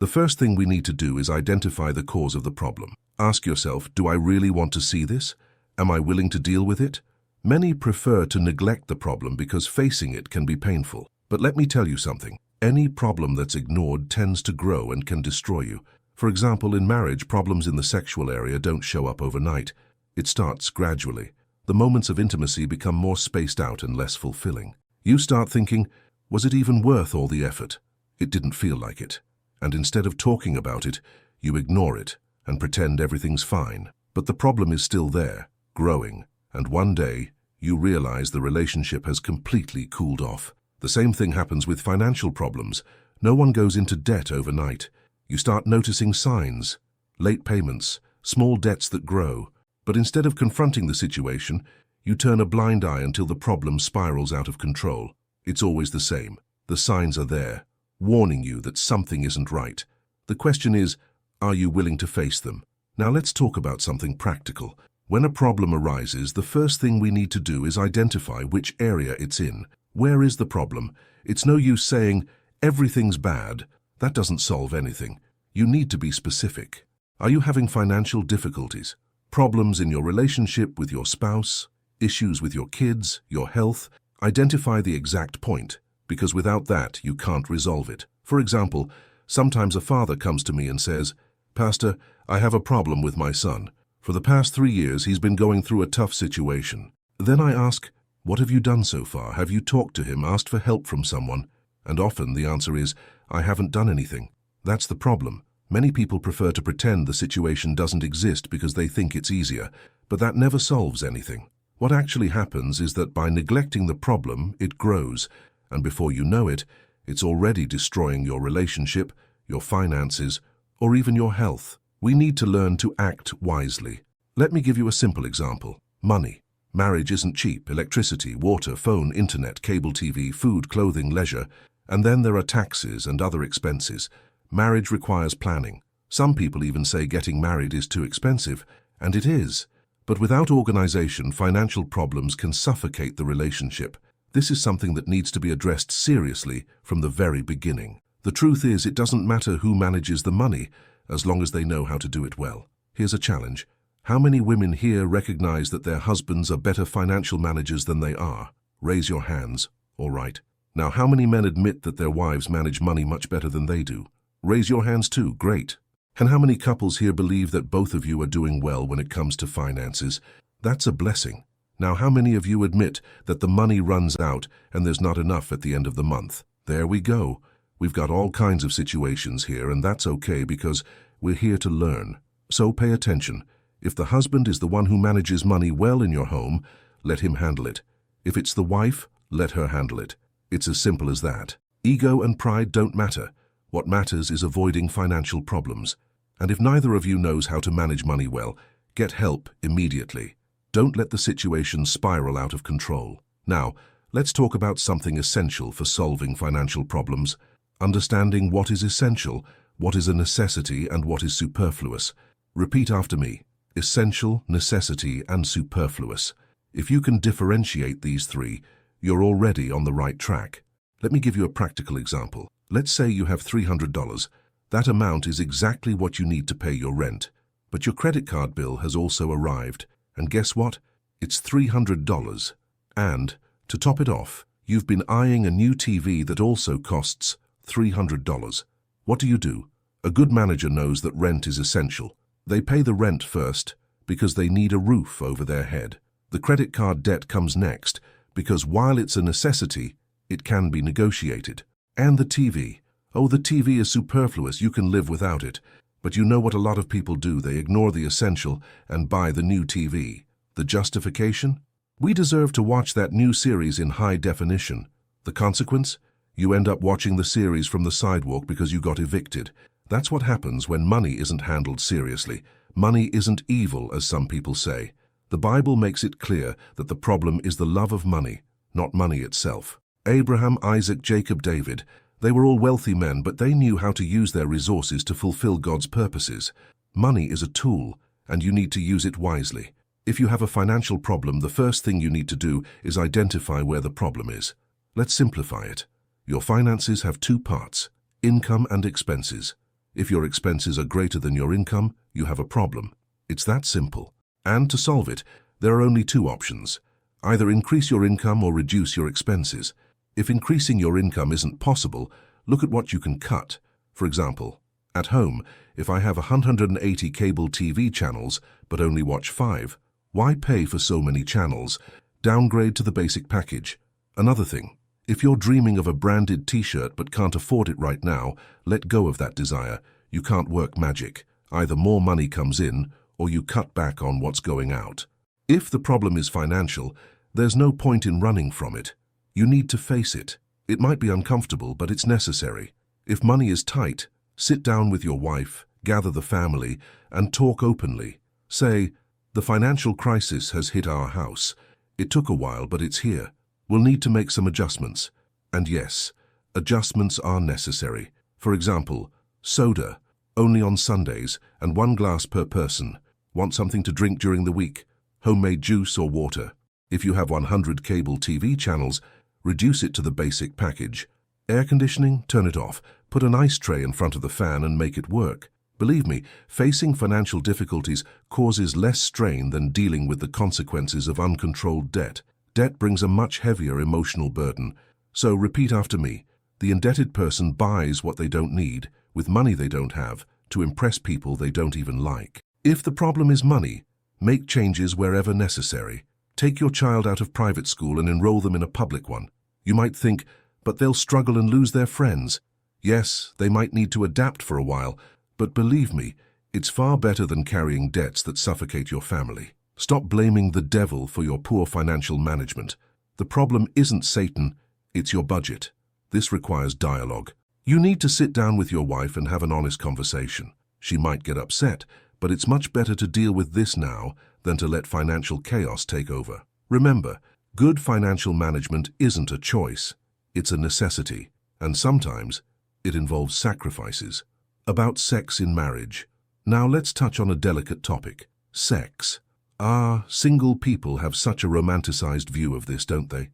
The first thing we need to do is identify the cause of the problem. Ask yourself, do I really want to see this? Am I willing to deal with it? Many prefer to neglect the problem because facing it can be painful. But let me tell you something. Any problem that's ignored tends to grow and can destroy you. For example, in marriage, problems in the sexual area don't show up overnight. It starts gradually. The moments of intimacy become more spaced out and less fulfilling. You start thinking, was it even worth all the effort? It didn't feel like it. And instead of talking about it, you ignore it and pretend everything's fine. But the problem is still there, growing. And one day, you realize the relationship has completely cooled off. The same thing happens with financial problems. No one goes into debt overnight. You start noticing signs, late payments, small debts that grow. But instead of confronting the situation, you turn a blind eye until the problem spirals out of control. It's always the same. The signs are there, warning you that something isn't right. The question is, are you willing to face them? Now let's talk about something practical. When a problem arises, the first thing we need to do is identify which area it's in. Where is the problem? It's no use saying, everything's bad. That doesn't solve anything. You need to be specific. Are you having financial difficulties? Problems in your relationship with your spouse? Issues with your kids, your health? Identify the exact point, because without that, you can't resolve it. For example, sometimes a father comes to me and says, "Pastor, I have a problem with my son. For the past 3 years, he's been going through a tough situation." Then I ask, what have you done so far? Have you talked to him, asked for help from someone? And often the answer is, I haven't done anything. That's the problem. Many people prefer to pretend the situation doesn't exist because they think it's easier, but that never solves anything. What actually happens is that by neglecting the problem, it grows, and before you know it, it's already destroying your relationship, your finances, or even your health. We need to learn to act wisely. Let me give you a simple example. Money. Marriage isn't cheap. Electricity, water, phone, internet, cable TV, food, clothing, leisure. And then there are taxes and other expenses. Marriage requires planning. Some people even say getting married is too expensive, and it is. But without organization, financial problems can suffocate the relationship. This is something that needs to be addressed seriously from the very beginning. The truth is, it doesn't matter who manages the money, as long as they know how to do it well. Here's a challenge. How many women here recognize that their husbands are better financial managers than they are? Raise your hands. All right. Now, how many men admit that their wives manage money much better than they do? Raise your hands too. Great. And how many couples here believe that both of you are doing well when it comes to finances? That's a blessing. Now, how many of you admit that the money runs out and there's not enough at the end of the month? There we go. We've got all kinds of situations here, and that's okay because we're here to learn. So pay attention. If the husband is the one who manages money well in your home, let him handle it. If it's the wife, let her handle it. It's as simple as that. Ego and pride don't matter. What matters is avoiding financial problems. And if neither of you knows how to manage money well, get help immediately. Don't let the situation spiral out of control. Now, let's talk about something essential for solving financial problems. Understanding what is essential, what is a necessity, and what is superfluous. Repeat after me. Essential, necessity, and superfluous. If you can differentiate these three, you're already on the right track. Let me give you a practical example. Let's say you have $300. That amount is exactly what you need to pay your rent. But your credit card bill has also arrived. And guess what? It's $300. And, to top it off, you've been eyeing a new TV that also costs $300. What do? A good manager knows that rent is essential. They pay the rent first because they need a roof over their head. The credit card debt comes next because while it's a necessity, it can be negotiated. And the TV. Oh, the TV is superfluous. You can live without it. But you know what a lot of people do? They ignore the essential and buy the new TV. The justification? We deserve to watch that new series in high definition. The consequence? You end up watching the series from the sidewalk because you got evicted. That's what happens when money isn't handled seriously. Money isn't evil, as some people say. The Bible makes it clear that the problem is the love of money, not money itself. Abraham, Isaac, Jacob, David, they were all wealthy men, but they knew how to use their resources to fulfill God's purposes. Money is a tool, and you need to use it wisely. If you have a financial problem, the first thing you need to do is identify where the problem is. Let's simplify it. Your finances have two parts, income and expenses. If your expenses are greater than your income, you have a problem. It's that simple. And to solve it, there are only two options. Either increase your income or reduce your expenses. If increasing your income isn't possible, look at what you can cut. For example, at home, if I have 180 cable TV channels but only watch 5, why pay for so many channels? Downgrade to the basic package. Another thing, if you're dreaming of a branded t-shirt but can't afford it right now, let go of that desire. You can't work magic. Either more money comes in or you cut back on what's going out. If the problem is financial, there's no point in running from it. You need to face it. It might be uncomfortable, but it's necessary. If money is tight, sit down with your wife, gather the family, and talk openly. Say, "The financial crisis has hit our house. It took a while, but it's here. We'll need to make some adjustments." And yes, adjustments are necessary. For example, soda, only on Sundays, and 1 glass per person. Want something to drink during the week? Homemade juice or water. If you have 100 cable TV channels, reduce it to the basic package. Air conditioning, turn it off. Put an ice tray in front of the fan and make it work. Believe me, facing financial difficulties causes less strain than dealing with the consequences of uncontrolled debt. Debt brings a much heavier emotional burden. So repeat after me. The indebted person buys what they don't need, with money they don't have, to impress people they don't even like. If the problem is money, make changes wherever necessary. Take your child out of private school and enroll them in a public one. You might think, but they'll struggle and lose their friends. Yes, they might need to adapt for a while, but believe me, it's far better than carrying debts that suffocate your family. Stop blaming the devil for your poor financial management. The problem isn't Satan, it's your budget. This requires dialogue. You need to sit down with your wife and have an honest conversation. She might get upset, but it's much better to deal with this now than to let financial chaos take over. Remember, good financial management isn't a choice, it's a necessity, and sometimes it involves sacrifices. About sex in marriage. Now let's touch on a delicate topic, sex. Single people have such a romanticized view of this, don't they?